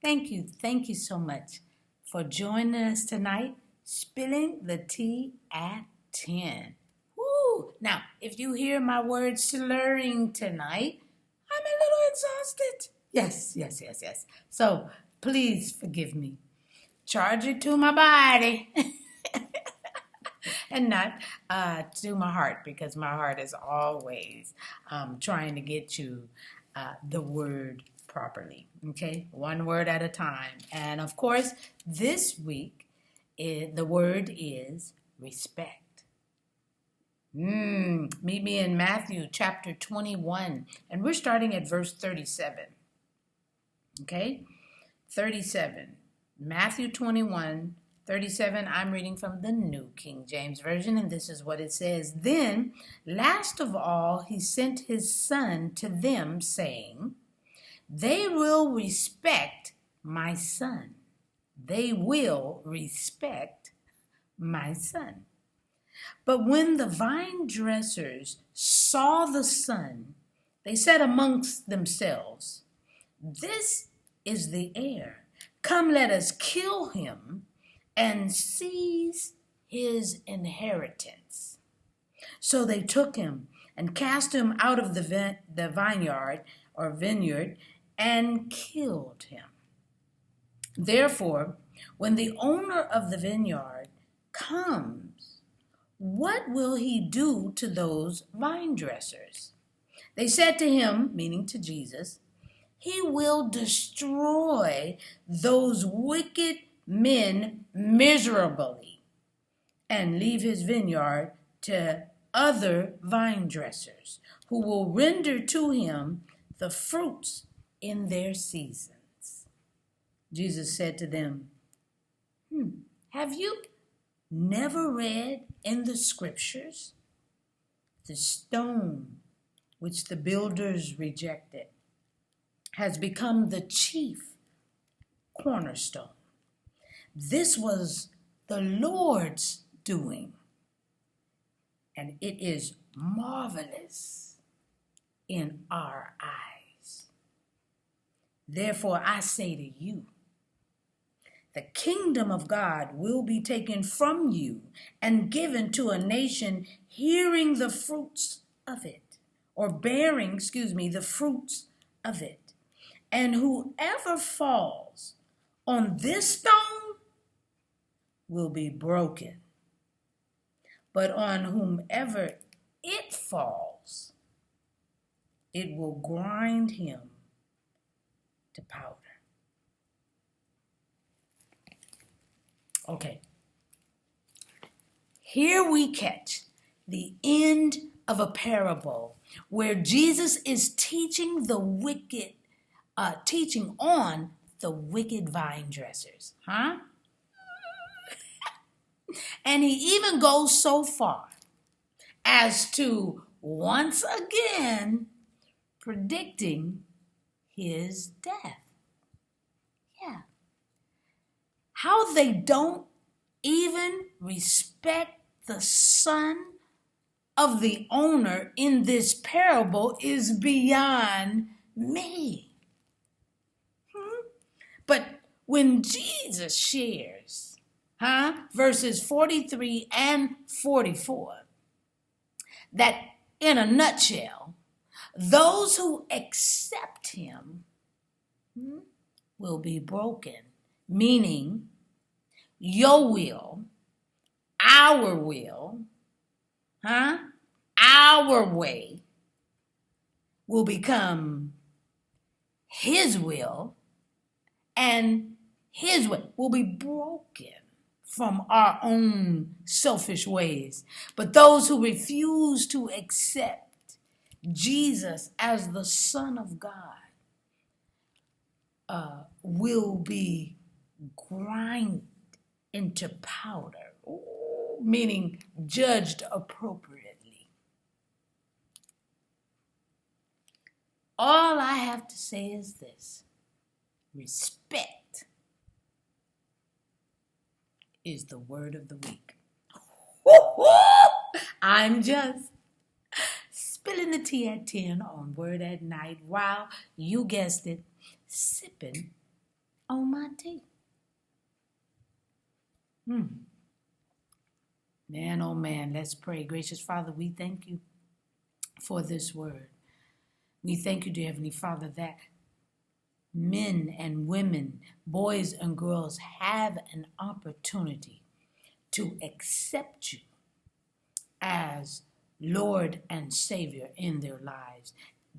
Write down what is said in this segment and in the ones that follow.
Thank you so much for joining us tonight, Spilling the Tea at 10. Woo! Now, if you hear my words slurring tonight, I'm a little exhausted. Yes. So please forgive me. Charge it to my body and not to my heart, because my heart is always trying to get you the word properly. Okay, one word at a time. And of course, this week the word is respect. Meet me in Matthew chapter 21, and we're starting at verse 37. Okay, 37. Matthew 21, 37. I'm reading from the New King James Version, and this is what it says. Then, last of all, he sent his son to them, saying, They will respect my son. They will respect my son. But when the vine dressers saw the son, they said amongst themselves, This is the heir. Come, let us kill him and seize his inheritance. So they took him and cast him out of the vineyard or vineyard and killed him. Therefore, when the owner of the vineyard comes, what will he do to those vine dressers? They said to him, meaning to Jesus, He will destroy those wicked men miserably and leave his vineyard to other vine dressers who will render to him the fruits in their seasons. Jesus said to them, Have you never read in the scriptures? The stone which the builders rejected has become the chief cornerstone. This was the Lord's doing, and it is marvelous in our eyes. Therefore, I say to you, the kingdom of God will be taken from you and given to a nation hearing the fruits of it, or bearing, the fruits of it. And whoever falls on this stone will be broken. But on whomever it falls, it will grind him to powder. Okay. Here we catch the end of a parable where Jesus is teaching on the wicked vine dressers. And he even goes so far as to once again predicting his death. Yeah. How they don't even respect the son of the owner in this parable is beyond me. But when Jesus shares, verses 43 and 44, that in a nutshell, those who accept him will be broken, meaning your will, our way will become his will, and his way will be broken from our own selfish ways. But those who refuse to accept Jesus as the Son of God will be grind into powder, meaning judged appropriately. All I have to say is this: respect is the word of the week. I'm just spilling the tea at 10 on Word at Night while, you guessed it, sipping on my tea. Man, oh man, let's pray. Gracious Father, we thank you for this word. We thank you, dear Heavenly Father, that men and women, boys and girls have an opportunity to accept you as Lord and Savior in their lives.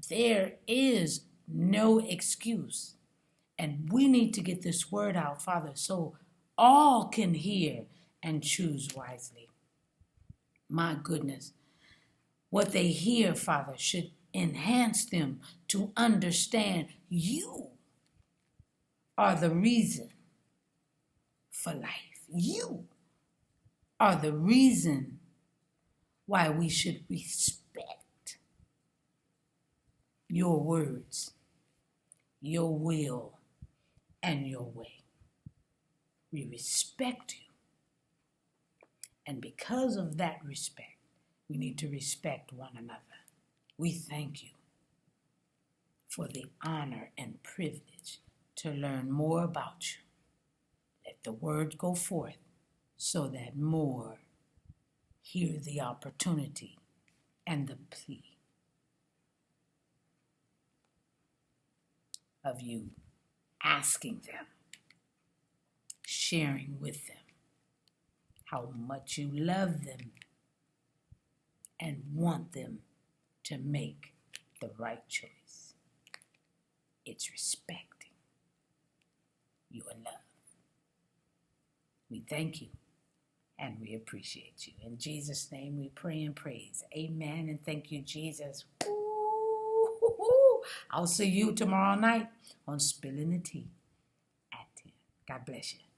There is no excuse. And we need to get this word out, Father, so all can hear and choose wisely. My goodness, what they hear, Father, should enhance them to understand you are the reason for life. You are the reason why we should respect your words, your will, and your way. We respect you. And because of that respect, we need to respect one another. We thank you for the honor and privilege to learn more about you. Let the word go forth so that more hear the opportunity and the plea of you asking them, sharing with them how much you love them and want them to make the right choice. It's respecting your love. We thank you and we appreciate you. In Jesus' name we pray and praise. Amen, and thank you, Jesus. Ooh, I'll see you tomorrow night on Spilling the Tea at 10. God bless you.